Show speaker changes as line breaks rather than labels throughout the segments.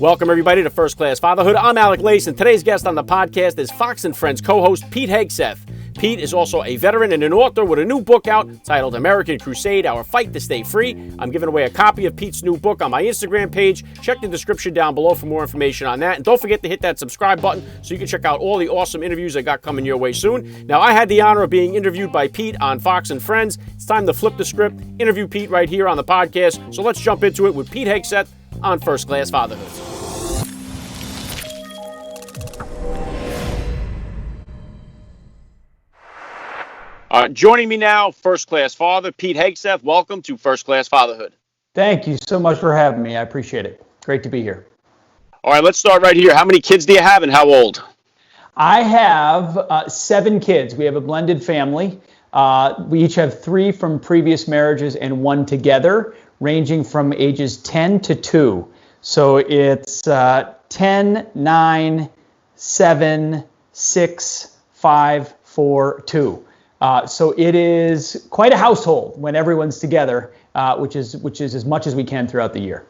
Welcome, everybody, to First Class Fatherhood. I'm Alec, and today's guest on the podcast is Fox and Friends co-host Pete Hegseth. Pete is also a veteran and an author with a new book out titled American Crusade, Our Fight to Stay Free. I'm giving away a copy of Pete's new book on my Instagram page. Check the description down below for more information on that. And don't forget to hit that subscribe button so you can check out all the awesome interviews I got coming your way soon. Now, I had the honor of being interviewed by Pete on Fox and Friends. It's time to flip the script, interview Pete right here on the podcast. So let's jump into it with Pete Hegseth on First Class Fatherhood. Joining me now, First Class Father, Pete Hegseth. Welcome to First Class Fatherhood.
Thank you so much for having me. I appreciate it. Great to be here.
All right, let's start right here. How many kids do you have and how old?
I have 7 kids. We have a blended family. We each have 3 from previous marriages and 1 together, ranging from ages 10 to 2. So it's 10, 9, 7, 6, 5, 4, 2. So it is quite a household when everyone's together, which is as much as we can throughout the year.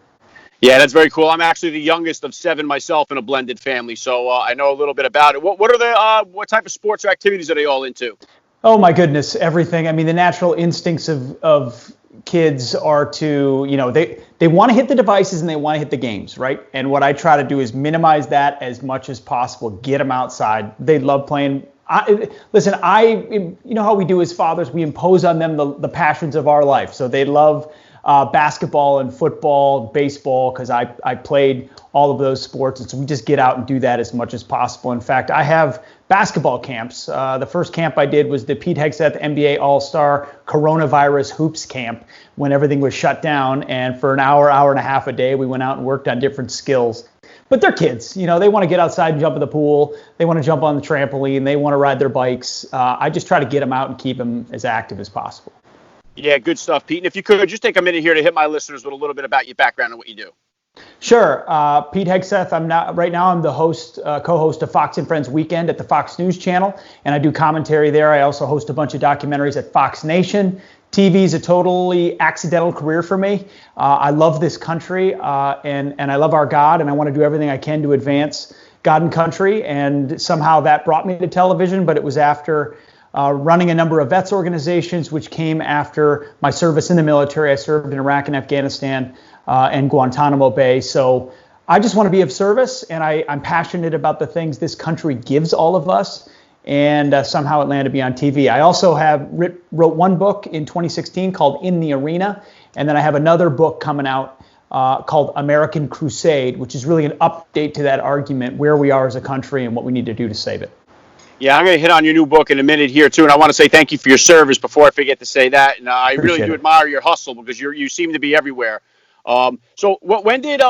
Yeah, that's very cool. I'm actually the youngest of 7 myself in a blended family, so I know a little bit about it. What are the what type of sports or activities are they all into?
Oh my goodness, everything. I mean, the natural instincts of kids are to, they want to hit the devices and they want to hit the games, right? And what I try to do is minimize that as much as possible. Get them outside. They love playing. You know how we do as fathers, we impose on them the passions of our life. So they love basketball and football, baseball, because I played all of those sports. And so we just get out and do that as much as possible. In fact, I have basketball camps. The first camp I did was the Pete Hegseth NBA All-Star Coronavirus Hoops Camp when everything was shut down. And for an hour and a half a day, we went out and worked on different skills. But they're kids, they want to get outside and jump in the pool. They want to jump on the trampoline. They want to ride their bikes. I just try to get them out and keep them as active as possible.
Yeah, good stuff, Pete. And if you could, just take a minute here to hit my listeners with a little bit about your background and what you do.
Sure. Pete Hegseth. I'm the co-host of Fox and Friends Weekend at the Fox News Channel, and I do commentary there. I also host a bunch of documentaries at Fox Nation. TV is a totally accidental career for me. I love this country, and I love our God, and I want to do everything I can to advance God and country. And somehow that brought me to television, but it was after running a number of vets organizations, which came after my service in the military. I served in Iraq and Afghanistan and Guantanamo Bay. So I just want to be of service, and I'm passionate about the things this country gives all of us. And somehow it landed to be on TV. I also wrote one book in 2016 called In the Arena. And then I have another book coming out called American Crusade, which is really an update to that argument, where we are as a country and what we need to do to save it.
Yeah, I'm going to hit on your new book in a minute here, too. And I want to say thank you for your service before I forget to say that. And I really do admire your hustle because you seem to be everywhere. So when did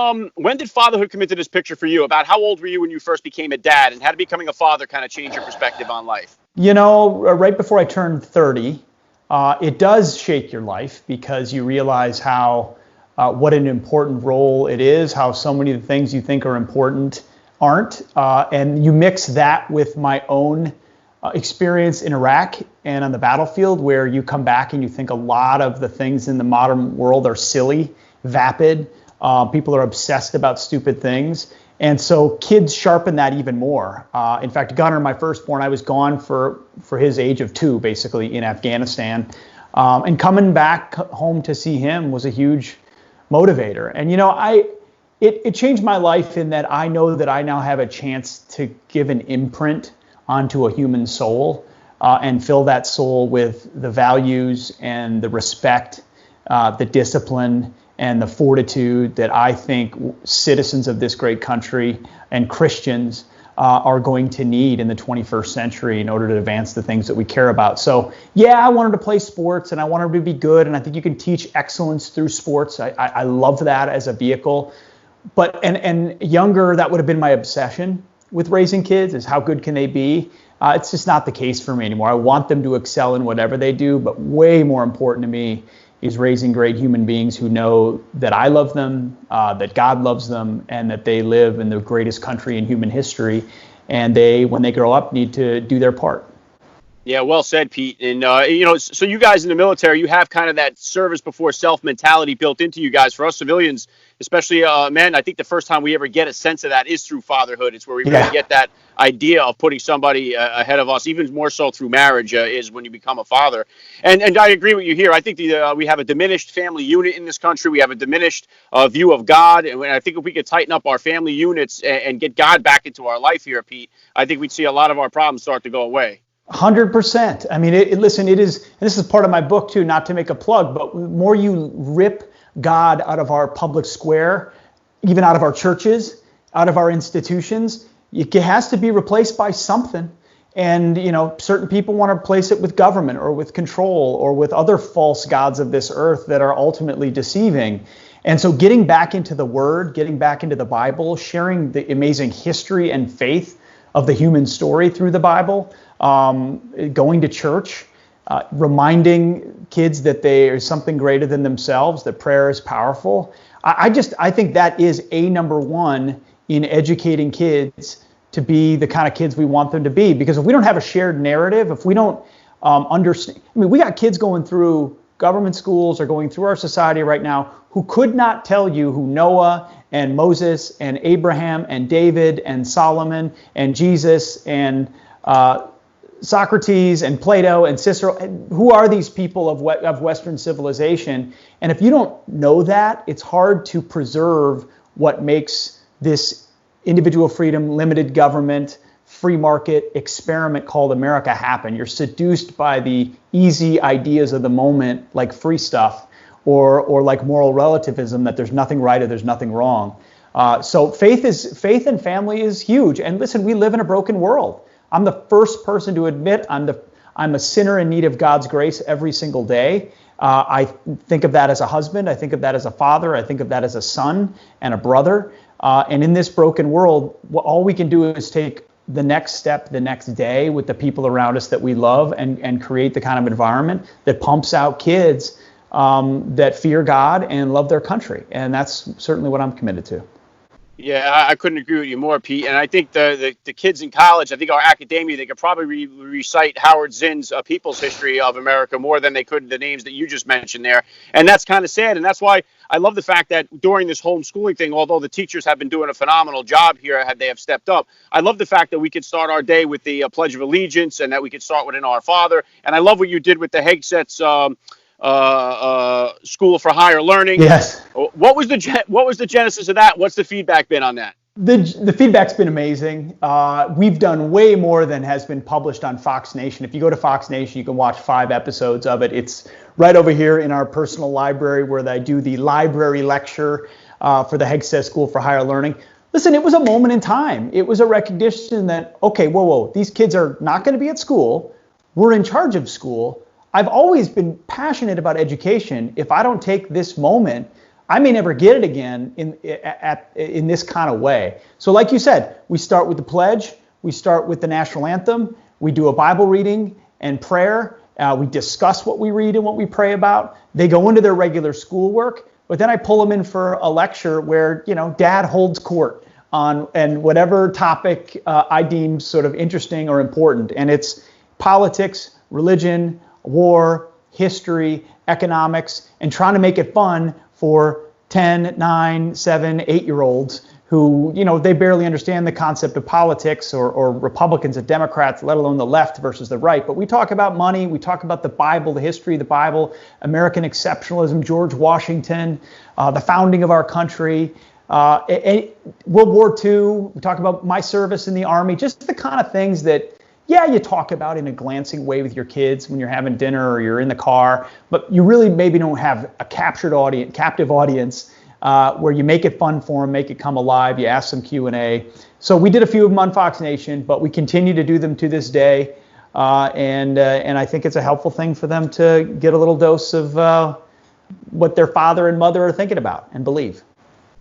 fatherhood come into this picture for you? About how old were you when you first became a dad, and how did becoming a father kind of change your perspective on life?
Right before I turned 30, it does shake your life because you realize what an important role it is, how so many of the things you think are important aren't. And you mix that with my own experience in Iraq and on the battlefield, where you come back and you think a lot of the things in the modern world are silly, vapid. People are obsessed about stupid things. And so kids sharpen that even more. In fact, Gunnar, my firstborn, I was gone for his age of 2, basically, in Afghanistan. And coming back home to see him was a huge motivator. And, it changed my life in that I know that I now have a chance to give an imprint onto a human soul and fill that soul with the values and the respect, the discipline, and the fortitude that I think citizens of this great country and Christians are going to need in the 21st century in order to advance the things that we care about. So, yeah, I wanted to play sports and I wanted to be good. And I think you can teach excellence through sports. I love that as a vehicle. But and younger, that would have been my obsession with raising kids, is how good can they be? It's just not the case for me anymore. I want them to excel in whatever they do, but way more important to me is raising great human beings who know that I love them, that God loves them, and that they live in the greatest country in human history. And they, when they grow up, need to do their part.
Yeah, well said, Pete. And, so you guys in the military, you have kind of that service before self mentality built into you guys. For us civilians, especially men. I think the first time we ever get a sense of that is through fatherhood. It's where we really get that idea of putting somebody ahead of us, even more so through marriage, is when you become a father. And I agree with you here. I think we have a diminished family unit in this country. We have a diminished view of God. And I think if we could tighten up our family units and get God back into our life here, Pete, I think we'd see a lot of our problems start to go away.
100%. I mean, listen, it is, and this is part of my book too, not to make a plug, but the more you rip God out of our public square, even out of our churches, out of our institutions, it has to be replaced by something. And, certain people want to replace it with government or with control or with other false gods of this earth that are ultimately deceiving. And so getting back into the Word, getting back into the Bible, sharing the amazing history and faith of the human story through the Bible, going to church, reminding kids that they are something greater than themselves, that prayer is powerful. I think that is number one in educating kids to be the kind of kids we want them to be. Because if we don't have a shared narrative, if we don't understand, we got kids going through government schools or going through our society right now who could not tell you who Noah and Moses and Abraham and David and Solomon and Jesus and Socrates and Plato and Cicero, who are these people of Western civilization? And if you don't know that, it's hard to preserve what makes this individual freedom, limited government, free market experiment called America happen. You're seduced by the easy ideas of the moment, like free stuff, or like moral relativism, that there's nothing right or there's nothing wrong. So faith and family is huge. And listen, we live in a broken world. I'm the first person to admit I'm a sinner in need of God's grace every single day. I think of that as a husband. I think of that as a father. I think of that as a son and a brother. And in this broken world, all we can do is take the next step the next day with the people around us that we love and create the kind of environment that pumps out kids that fear God and love their country. And that's certainly what I'm committed to.
Yeah, I couldn't agree with you more, Pete. And I think the kids in college, I think our academia, they could probably recite Howard Zinn's People's History of America more than they could the names that you just mentioned there. And that's kind of sad. And that's why I love the fact that during this homeschooling thing, although the teachers have been doing a phenomenal job here, they have stepped up. I love the fact that we could start our day with the Pledge of Allegiance and that we could start with Our Father. And I love what you did with the Hegseth's School for Higher Learning.
Yes.
What was the genesis of that? What's the feedback been on that?
The feedback's been amazing. We've done way more than has been published on Fox Nation. If you go to Fox Nation, you can watch 5 episodes of it. It's right over here in our personal library where I do the library lecture for the Hegseth School for Higher Learning. Listen, it was a moment in time. It was a recognition that, okay, whoa, these kids are not going to be at school. We're in charge of school. I've always been passionate about education. If I don't take this moment, I may never get it again in this kind of way. So like you said, we start with the pledge, we start with the national anthem, we do a Bible reading and prayer, we discuss what we read and what we pray about. They go into their regular schoolwork, but then I pull them in for a lecture where, Dad holds court on and whatever topic I deem sort of interesting or important. And it's politics, religion, war, history, economics, and trying to make it fun for 10, 9, 7, 8-year-olds who, they barely understand the concept of politics or Republicans and Democrats, let alone the left versus the right. But we talk about money, we talk about the Bible, the history of the Bible, American exceptionalism, George Washington, the founding of our country, World War II, we talk about my service in the Army, just the kind of things that you talk about in a glancing way with your kids when you're having dinner or you're in the car, but you really maybe don't have a captive audience where you make it fun for them, make it come alive, you ask some Q&A. So we did a few of them on Fox Nation, but we continue to do them to this day, and I think it's a helpful thing for them to get a little dose of what their father and mother are thinking about and believe.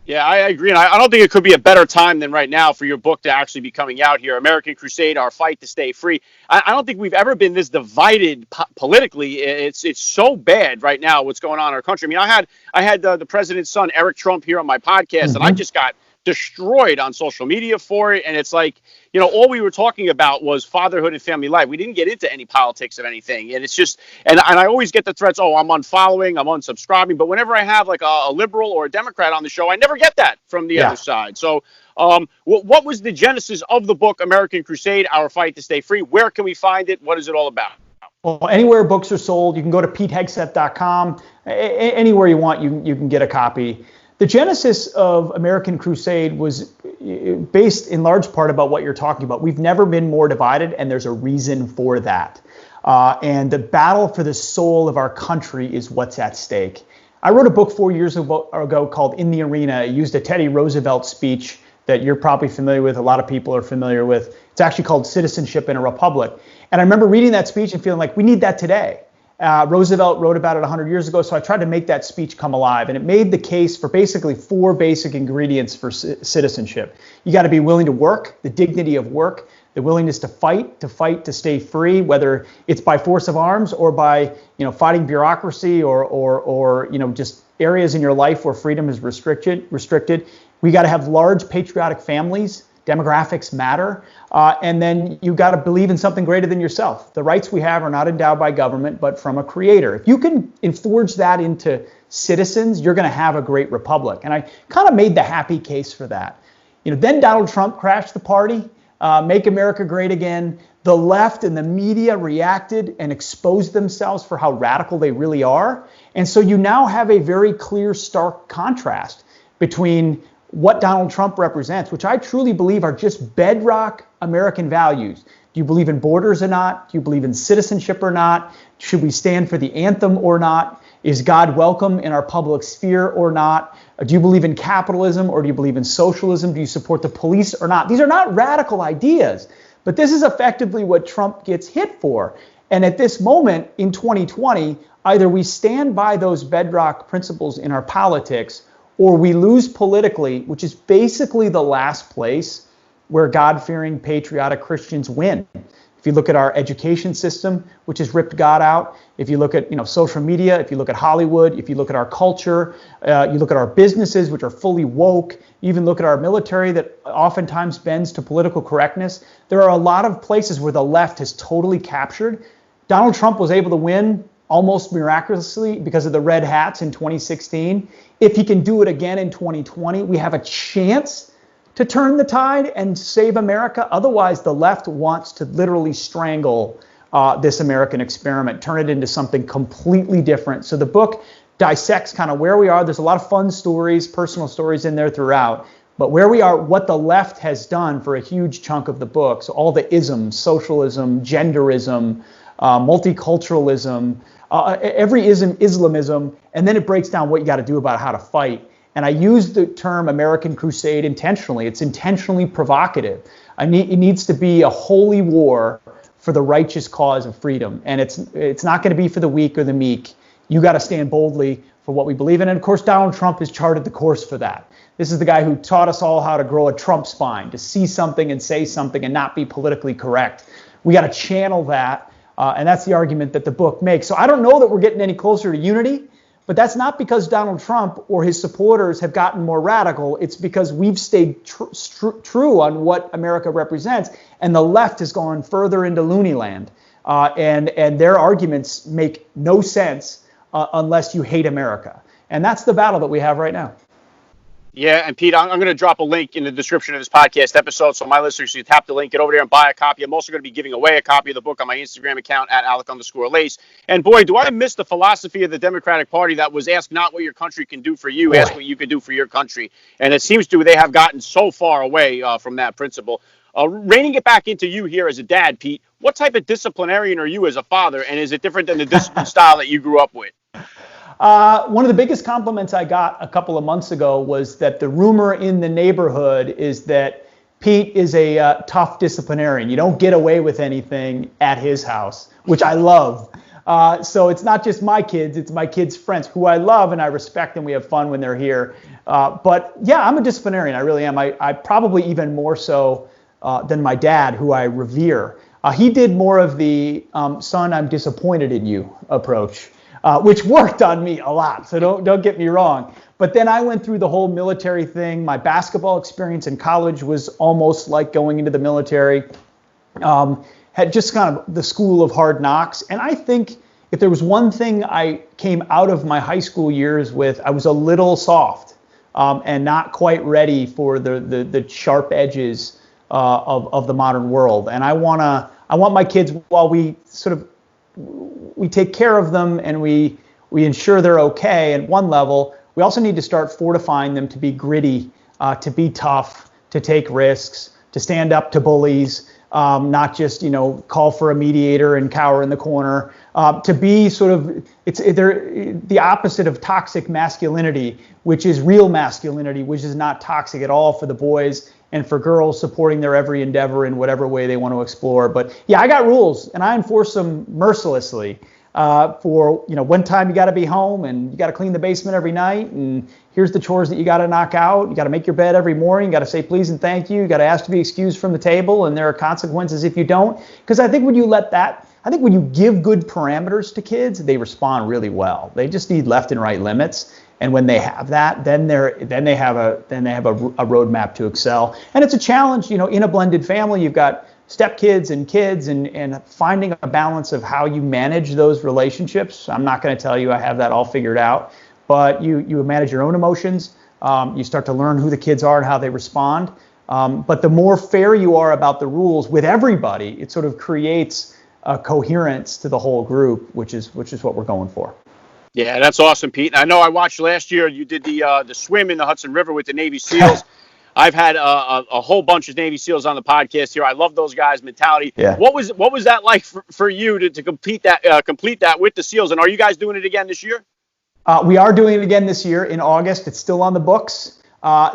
Yeah, I agree. And I don't think it could be a better time than right now for your book to actually be coming out here. American Crusade, Our Fight to Stay Free. I don't think we've ever been this divided politically. It's so bad right now what's going on in our country. I mean, I had the president's son, Eric Trump, here on my podcast, and I just got destroyed on social media for it. And it's like, all we were talking about was fatherhood and family life. We didn't get into any politics of anything. And it's just, and I always get the threats, oh, I'm unfollowing, I'm unsubscribing. But whenever I have like a liberal or a Democrat on the show, I never get that from the other side. So what was the genesis of the book, American Crusade, Our Fight to Stay Free? Where can we find it? What is it all about?
Well, anywhere books are sold, you can go to PeteHegseth.com. Anywhere you want, you can get a copy. The genesis of American Crusade was based in large part about what you're talking about. We've never been more divided, and there's a reason for that. And the battle for the soul of our country is what's at stake. I wrote a book 4 years ago called In the Arena. It used a Teddy Roosevelt speech that you're probably familiar with, a lot of people are familiar with. It's actually called Citizenship in a Republic. And I remember reading that speech and feeling like we need that today. Roosevelt wrote about it 100 years ago, so I tried to make that speech come alive. And it made the case for basically 4 basic ingredients for citizenship. You got to be willing to work, the dignity of work, the willingness to fight to stay free, whether it's by force of arms or by fighting bureaucracy or just areas in your life where freedom is restricted. We got to have large patriotic families. Demographics matter. And then you got to believe in something greater than yourself. The rights we have are not endowed by government, but from a creator. If you can forge that into citizens, you're going to have a great republic. And I kind of made the happy case for that. Then Donald Trump crashed the party, Make America Great Again. The left and the media reacted and exposed themselves for how radical they really are. And so you now have a very clear, stark contrast between what Donald Trump represents, which I truly believe are just bedrock American values. Do you believe in borders or not? Do you believe in citizenship or not? Should we stand for the anthem or not? Is God welcome in our public sphere or not? Do you believe in capitalism or do you believe in socialism? Do you support the police or not? These are not radical ideas, but this is effectively what Trump gets hit for. And at this moment in 2020, either we stand by those bedrock principles in our politics or we lose politically, which is basically the last place where God-fearing, patriotic Christians win. If you look at our education system, which has ripped God out, if you look at social media, if you look at Hollywood, if you look at our culture, you look at our businesses, which are fully woke, you even look at our military that oftentimes bends to political correctness. There are a lot of places where the left has totally captured. Donald Trump was able to win almost miraculously because of the red hats in 2016. If he can do it again in 2020, we have a chance to turn the tide and save America. Otherwise, the left wants to literally strangle this American experiment, turn it into something completely different. So the book dissects kind of where we are. There's a lot of fun stories, personal stories in there throughout. But where we are, what the left has done for a huge chunk of the book, so all the isms, socialism, genderism, multiculturalism, every ism, Islamism, and then it breaks down what you got to do about how to fight. And I use the term American Crusade intentionally. It's intentionally provocative. It needs to be a holy war for the righteous cause of freedom. And it's not going to be for the weak or the meek. You got to stand boldly for what we believe in. And of course, Donald Trump has charted the course for that. This is the guy who taught us all how to grow a Trump spine, to see something and say something and not be politically correct. We got to channel that. And that's the argument that the book makes. So I don't know that we're getting any closer to unity, but that's not because Donald Trump or his supporters have gotten more radical. It's because we've stayed true on what America represents, and the left has gone further into loony land. And their arguments make no sense unless you hate America. And that's the battle that we have right now.
Yeah, and Pete, I'm going to drop a link in the description of this podcast episode, so my listeners can tap the link, get over there and buy a copy. I'm also going to be giving away a copy of the book on my Instagram account at Alec_Lace. And boy, do I miss the philosophy of the Democratic Party that was ask not what your country can do for you, ask what you can do for your country. And it seems to they have gotten so far away from that principle. Reining it back into you here as a dad, Pete, what type of disciplinarian are you as a father, and is it different than the discipline style that you grew up with?
One of the biggest compliments I got a couple of months ago was that the rumor in the neighborhood is that Pete is a tough disciplinarian. You don't get away with anything at his house, which I love. So it's not just my kids, it's my kids' friends who I love and I respect, and we have fun when they're here. But yeah, I'm a disciplinarian. I really am. I probably even more so than my dad, who I revere. He did more of the son, I'm disappointed in you approach. which worked on me a lot. So don't get me wrong. But then I went through the whole military thing. My basketball experience in college was almost like going into the military. Had just kind of the school of hard knocks. And I think if there was one thing I came out of my high school years with, I was a little soft and not quite ready for the sharp edges of the modern world. And I want my kids, while we take care of them and we ensure they're okay at one level, we also need to start fortifying them to be gritty, to be tough, to take risks, to stand up to bullies, not just call for a mediator and cower in the corner, to be they're the opposite of toxic masculinity, which is real masculinity, which is not toxic at all for the boys, and for girls supporting their every endeavor in whatever way they want to explore. But yeah, I got rules and I enforce them mercilessly. For one time you got to be home and you got to clean the basement every night, and here's the chores that you got to knock out. You got to make your bed every morning. You got to say please and thank you. You got to ask to be excused from the table, and there are consequences if you don't. Because I think when you give good parameters to kids, they respond really well. They just need left and right limits. And when they have that, then they have a roadmap to excel. And it's a challenge, in a blended family. You've got stepkids and kids, and finding a balance of how you manage those relationships. I'm not going to tell you I have that all figured out, but you manage your own emotions. You start to learn who the kids are and how they respond. But the more fair you are about the rules with everybody, it sort of creates a coherence to the whole group, which is what we're going for.
Yeah, that's awesome, Pete. I know I watched last year you did the swim in the Hudson River with the Navy SEALs. I've had a whole bunch of Navy SEALs on the podcast here. I love those guys' mentality.
Yeah.
What was that like for you to complete that with the SEALs? And are you guys doing it again this year?
We are doing it again this year in August. It's still on the books.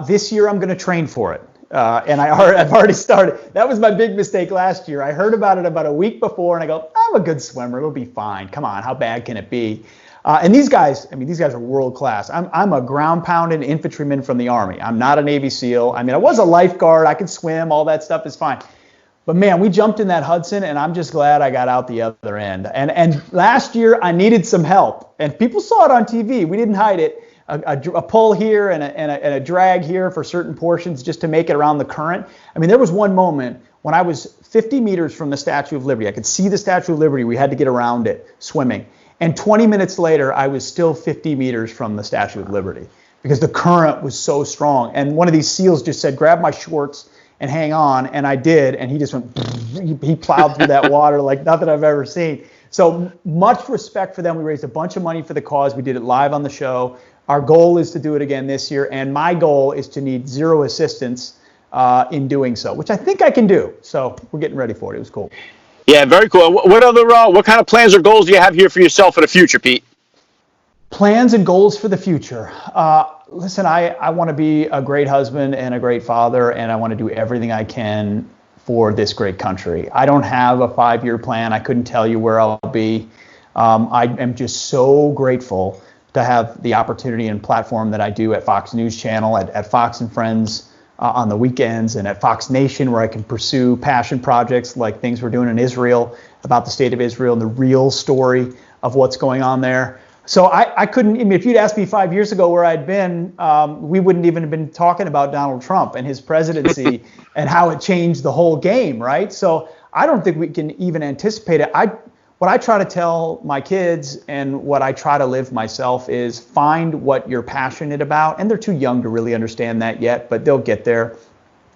This year I'm going to train for it. And I've already started. That was my big mistake last year. I heard about it about a week before, and I go, I'm a good swimmer. It'll be fine. Come on, how bad can it be? And these guys are world class. I'm a ground pounding infantryman from the Army. I'm not a Navy SEAL. I was a lifeguard. I could swim. All that stuff is fine. But man, we jumped in that Hudson, and I'm just glad I got out the other end. And last year I needed some help, and people saw it on TV. We didn't hide it. A pull here and a drag here for certain portions just to make it around the current. There was one moment when I was 50 meters from the Statue of Liberty. I could see the Statue of Liberty. We had to get around it swimming. And 20 minutes later, I was still 50 meters from the Statue of Liberty because the current was so strong. And one of these SEALs just said, grab my shorts and hang on. And I did. And he just went, he plowed through that water like nothing I've ever seen. So much respect for them. We raised a bunch of money for the cause. We did it live on the show. Our goal is to do it again this year. And my goal is to need zero assistance in doing so, which I think I can do. So we're getting ready for it. It was cool.
Yeah, very cool. What kind of plans or goals do you have here for yourself for the future, Pete?
Plans and goals for the future. Listen, I want to be a great husband and a great father, and I want to do everything I can for this great country. I don't have a 5-year plan. I couldn't tell you where I'll be. I am just so grateful to have the opportunity and platform that I do at Fox News Channel, at Fox and Friends, on the weekends, and at Fox Nation, where I can pursue passion projects like things we're doing in Israel about the state of Israel and the real story of what's going on there. So I couldn't, if you'd asked me 5 years ago where I'd been, we wouldn't even have been talking about Donald Trump and his presidency and how it changed the whole game, right? So I don't think we can even anticipate it. What I try to tell my kids and what I try to live myself is find what you're passionate about. And they're too young to really understand that yet, but they'll get there.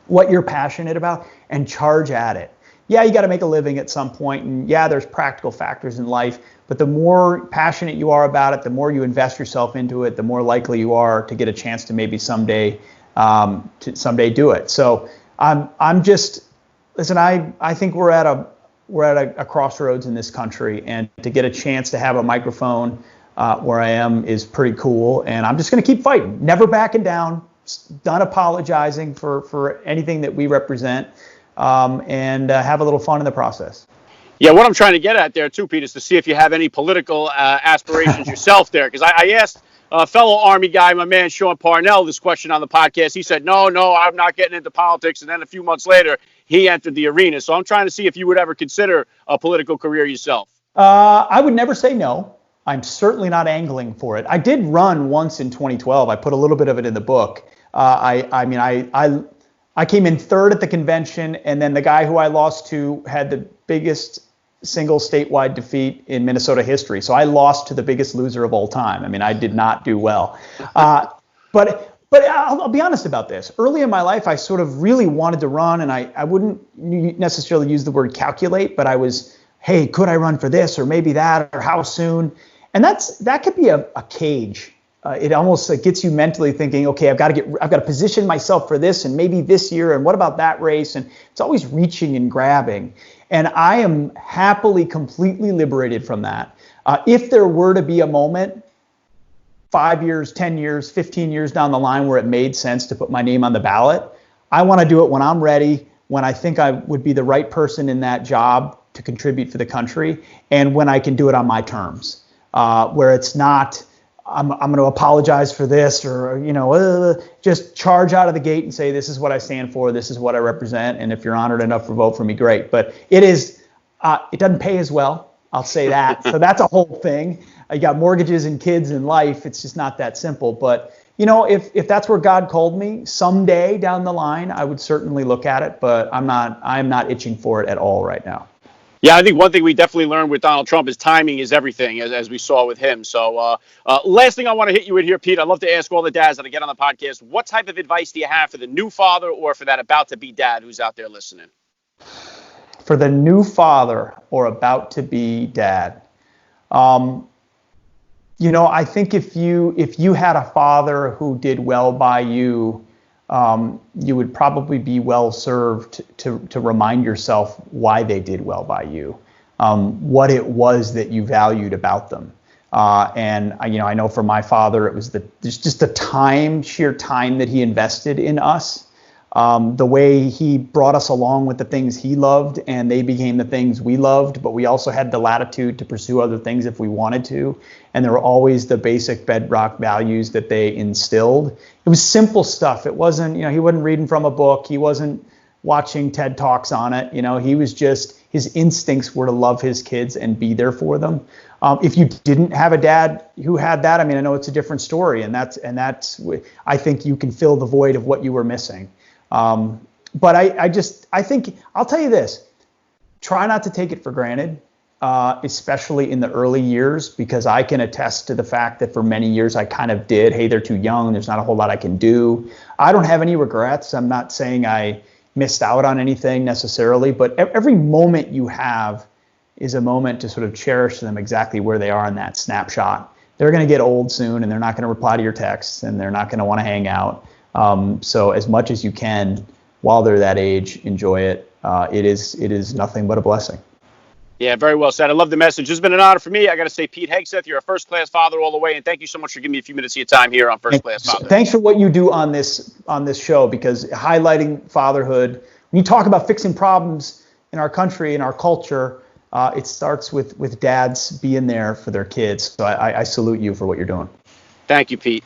What you're passionate about and charge at it. Yeah, you got to make a living at some point. And yeah, there's practical factors in life. But the more passionate you are about it, the more you invest yourself into it, the more likely you are to get a chance to maybe someday do it. So listen, I think we're at a crossroads in this country, and to get a chance to have a microphone where I am is pretty cool. And I'm just going to keep fighting, never backing down, done apologizing for anything that we represent, and have a little fun in the process.
Yeah, what I'm trying to get at there too, Pete, is to see if you have any political aspirations yourself there. Because I asked a fellow Army guy, my man Sean Parnell, this question on the podcast. He said, no, I'm not getting into politics. And then a few months later, he entered the arena. So I'm trying to see if you would ever consider a political career yourself.
I would never say no. I'm certainly not angling for it. I did run once in 2012. I put a little bit of it in the book. I came in third at the convention, and then the guy who I lost to had the biggest single statewide defeat in Minnesota history. So I lost to the biggest loser of all time. I mean, I did not do well. But I'll be honest about this. Early in my life, I sort of really wanted to run, and I wouldn't necessarily use the word calculate, but I was, hey, could I run for this or maybe that, or how soon? And that could be a cage. It almost gets you mentally thinking, okay, I've got to position myself for this, and maybe this year, and what about that race? And it's always reaching and grabbing. And I am happily completely liberated from that. If there were to be a moment, 5 years, 10 years, 15 years down the line where it made sense to put my name on the ballot, I want to do it when I'm ready, when I think I would be the right person in that job to contribute for the country, and when I can do it on my terms, where it's not, I'm going to apologize for this, or, just charge out of the gate and say, this is what I stand for, this is what I represent, and if you're honored enough to vote for me, great. But it doesn't pay as well, I'll say that. So that's a whole thing. You got mortgages and kids and life. It's just not that simple. But, if that's where God called me, someday down the line, I would certainly look at it, but I'm not itching for it at all right now.
Yeah, I think one thing we definitely learned with Donald Trump is timing is everything, as we saw with him. So last thing I want to hit you with here, Pete, I'd love to ask all the dads that I get on the podcast, what type of advice do you have for the new father or for that about-to-be dad who's out there listening?
For the new father or about-to-be dad, I think if you had a father who did well by you, you would probably be well served to remind yourself why they did well by you, what it was that you valued about them. And I know for my father, it was just the sheer time that he invested in us, the way he brought us along with the things he loved, and they became the things we loved, but we also had the latitude to pursue other things if we wanted to. And there were always the basic bedrock values that they instilled. It was simple stuff. It wasn't, he wasn't reading from a book. He wasn't watching TED Talks on it. He was just, his instincts were to love his kids and be there for them. If you didn't have a dad who had that, I know it's a different story, and that's I think you can fill the void of what you were missing. But I think I'll tell you this, try not to take it for granted, especially in the early years, because I can attest to the fact that for many years I kind of did, hey, they're too young, there's not a whole lot I can do. I don't have any regrets. I'm not saying I missed out on anything necessarily, but every moment you have is a moment to sort of cherish them exactly where they are in that snapshot. They're going to get old soon, and they're not going to reply to your texts, and they're not going to want to hang out. So as much as you can while they're that age, enjoy it. It is nothing but a blessing.
Yeah, very well said. I love the message. It's been an honor for me. I got to say, Pete Hegseth, you're a first-class father all the way, and thank you so much for giving me a few minutes of your time here on First Class Father.
Thanks for what you do on this show, because highlighting fatherhood, when you talk about fixing problems in our country, in our culture, it starts with dads being there for their kids. So I salute you for what you're doing.
Thank you, Pete.